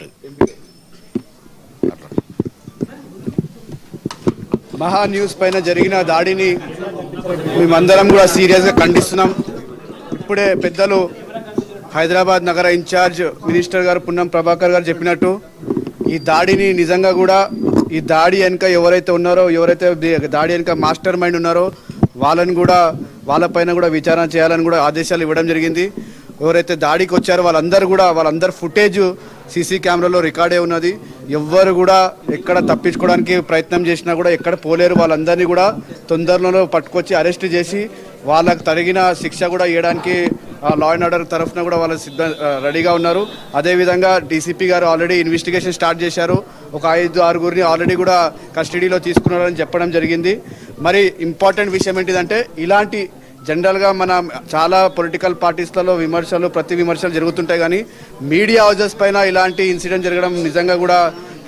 ఉంటుంది. మహా న్యూస్ పైన జరిగిన దాడిని మేమందరం కూడా సీరియస్గా ఖండిస్తున్నాం. ఇప్పుడే పెద్దలు హైదరాబాద్ నగర ఇన్ఛార్జ్ మినిస్టర్ గారు పున్నం ప్రభాకర్ గారు చెప్పినట్టు ఈ దాడిని నిజంగా కూడా ఈ దాడి వెనుక ఎవరైతే ఉన్నారో, ఎవరైతే దాడి వెనుక మాస్టర్ మైండ్ ఉన్నారో వాళ్ళని కూడా వాళ్ళపైన కూడా విచారణ చేయాలని కూడా ఆదేశాలు ఇవ్వడం జరిగింది. ఎవరైతే దాడికి వచ్చారో వాళ్ళందరూ ఫుటేజ్ సీసీ కెమెరాలో రికార్డే ఉన్నది. ఎవ్వరు కూడా ఎక్కడ తప్పించుకోవడానికి ప్రయత్నం చేసినా కూడా ఎక్కడ పోలేరు. వాళ్ళందరినీ కూడా తొందరలో పట్టుకొచ్చి అరెస్ట్ చేసి వాళ్ళకు తగిన శిక్ష కూడా ఇవ్వడానికి లా అండ్ ఆర్డర్ తరఫున కూడా వాళ్ళు రెడీగా ఉన్నారు. అదేవిధంగా డీసీపీ గారు ఆల్రెడీ ఇన్వెస్టిగేషన్ స్టార్ట్ చేశారు. ఒక 5-6 ఆల్రెడీ కూడా కస్టడీలో తీసుకున్నారని చెప్పడం జరిగింది. మరి ఇంపార్టెంట్ విషయం ఏంటిదంటే ఇలాంటి జనరల్గా మన చాలా పొలిటికల్ పార్టీస్లలో ప్రతి విమర్శలు జరుగుతుంటాయి, కానీ మీడియా హౌజెస్ పైన ఇలాంటి ఇన్సిడెంట్ జరగడం నిజంగా కూడా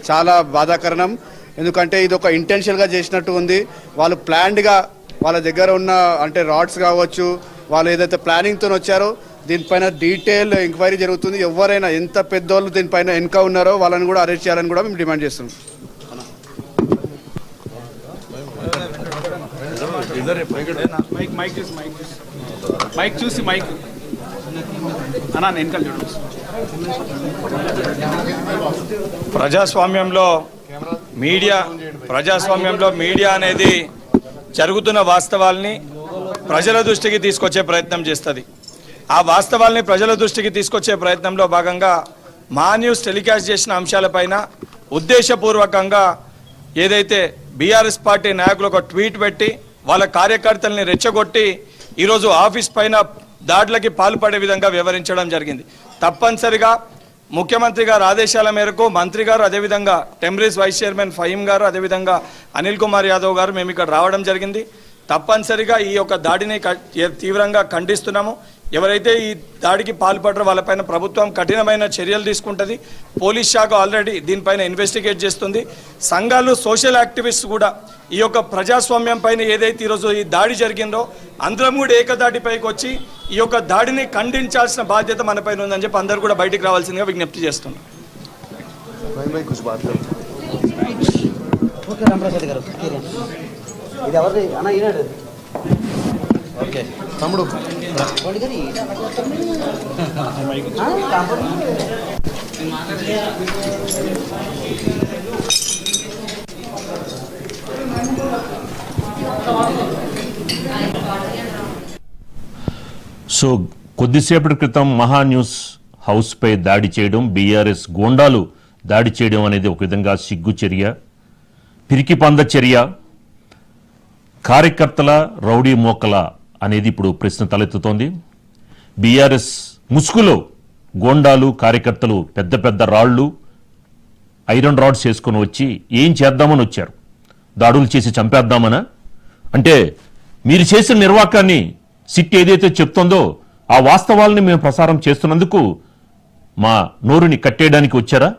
చాలా బాధాకరణం. ఎందుకంటే ఇది ఒక ఇంటెన్షన్గా చేసినట్టు ఉంది. వాళ్ళు ప్లాన్డ్గా వాళ్ళ దగ్గర ఉన్న అంటే రాడ్స్ కావచ్చు, వాళ్ళు ఏదైతే ప్లానింగ్తో వచ్చారో దీనిపైన డీటెయిల్ ఎంక్వైరీ జరుగుతుంది. ఎవరైనా ఎంత పెద్దోళ్ళు దీనిపైన వెనుక ఉన్నారో వాళ్ళని కూడా అరెస్ట్ చేయాలని కూడా మేము డిమాండ్ చేస్తున్నాం. ప్రజాస్వామ్యంలో మీడియా అనేది జరుగుతున్న వాస్తవాల్ని ప్రజల దృష్టికి తీసుకొచ్చే ప్రయత్నం చేస్తుంది. ఆ వాస్తవాల్ని ప్రజల దృష్టికి తీసుకొచ్చే ప్రయత్నంలో భాగంగా మా న్యూస్ టెలికాస్ట్ చేసిన అంశాలపైన ఉద్దేశపూర్వకంగా ఏదైతే బీఆర్ఎస్ పార్టీ నాయకులు ఒక ట్వీట్ పెట్టి వాళ్ళ కార్యకర్తల్ని రెచ్చగొట్టి ఈరోజు ఆఫీస్ పైన దాడులకి పాల్పడే విధంగా వివరించడం జరిగింది. తప్పనిసరిగా ముఖ్యమంత్రి గారు ఆదేశాల మేరకు మంత్రి గారు, అదేవిధంగా టెంబరీస్ వైస్ చైర్మన్ ఫహీం గారు, అదేవిధంగా అనిల్ కుమార్ యాదవ్ గారు మేము ఇక్కడ రావడం జరిగింది. తప్పనిసరిగా ఈ యొక్క దాడిని తీవ్రంగా ఖండిస్తున్నాము. ఎవరైతే ఈ దాడికి పాల్పడరో వాళ్ళపైన ప్రభుత్వం కఠినమైన చర్యలు తీసుకుంటుంది. పోలీస్ శాఖ ఆల్రెడీ దీనిపైన ఇన్వెస్టిగేట్ చేస్తుంది. సంఘాలు, సోషల్ యాక్టివిస్ట్ కూడా ఈ యొక్క ప్రజాస్వామ్యం పైన ఏదైతే ఈరోజు ఈ దాడి జరిగిందో అందరం కూడా ఏకదాటిపైకి వచ్చి ఈ యొక్క దాడిని ఖండించాల్సిన బాధ్యత మనపైన ఉందని చెప్పి అందరూ కూడా బయటికి రావాల్సిందిగా విజ్ఞప్తి చేస్తున్నాం. తమ్ముడు సో కొద్దిసేపటి క్రితం మహా న్యూస్ హౌస్పై దాడి చేయడం, బీఆర్ఎస్ గోండాలు దాడి చేయడం అనేది ఒక విధంగా సిగ్గు చర్య, పిరికి పంద చర్య, కార్యకర్తల రౌడీ మోకల అనేది ఇప్పుడు ప్రశ్న తలెత్తుతోంది. బీఆర్ఎస్ ముసుగులో గోండాలు, కార్యకర్తలు పెద్ద పెద్ద రాళ్లు, ఐరన్ రాడ్స్ వేసుకొని వచ్చి ఏం చేద్దామని వచ్చారు? దాడులు చేసి చంపేద్దామనా? అంటే మీరు చేసిన నిర్వాకాన్ని సిట్ ఏదైతే చెప్తోందో ఆ వాస్తవాలని మేము ప్రసారం చేస్తున్నందుకు మా నోరుని కట్టేయడానికి వచ్చారా?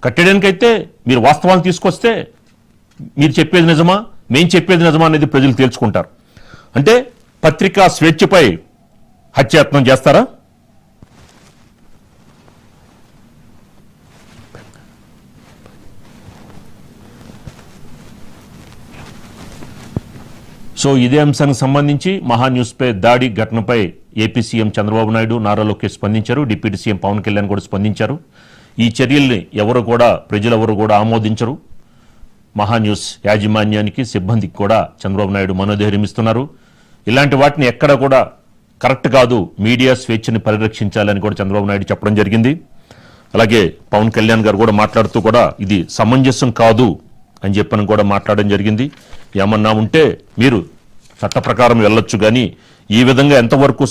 కట్టేయడానికైతే మీరు వాస్తవాలను తీసుకొస్తే మీరు చెప్పేది నిజమా, మేం చెప్పేది నిజమా అనేది ప్రజలు తేల్చుకుంటారు. అంటే పత్రికా స్వేచ్ఛపై హత్యాయత్నం చేస్తారా? సో ఇదే అంశానికి సంబంధించి మహా న్యూస్పై దాడి ఘటనపై ఏపీ సీఎం చంద్రబాబు నాయుడు, నారా లోకేష్ స్పందించారు. డిప్యూటీ సీఎం పవన్ కళ్యాణ్ కూడా స్పందించారు. ఈ చర్యల్ని ప్రజలెవరు కూడా ఆమోదించరు. మహా న్యూస్ యాజమాన్యానికి, సిబ్బందికి కూడా చంద్రబాబు నాయుడు మనోధైర్యం ఇస్తున్నారు. ఇలాంటి వాటిని ఎక్కడ కూడా కరెక్ట్ కాదు, మీడియా స్వేచ్ఛని పరిరక్షించాలని కూడా చంద్రబాబు నాయుడు చెప్పడం జరిగింది. అలాగే పవన్ కళ్యాణ్ గారు కూడా మాట్లాడుతూ కూడా ఇది సమంజసం కాదు అని చెప్పని కూడా మాట్లాడడం జరిగింది. ఏమన్నా ఉంటే మీరు చట్ట ప్రకారం వెళ్ళొచ్చు, కానీ ఈ విధంగా ఎంతవరకు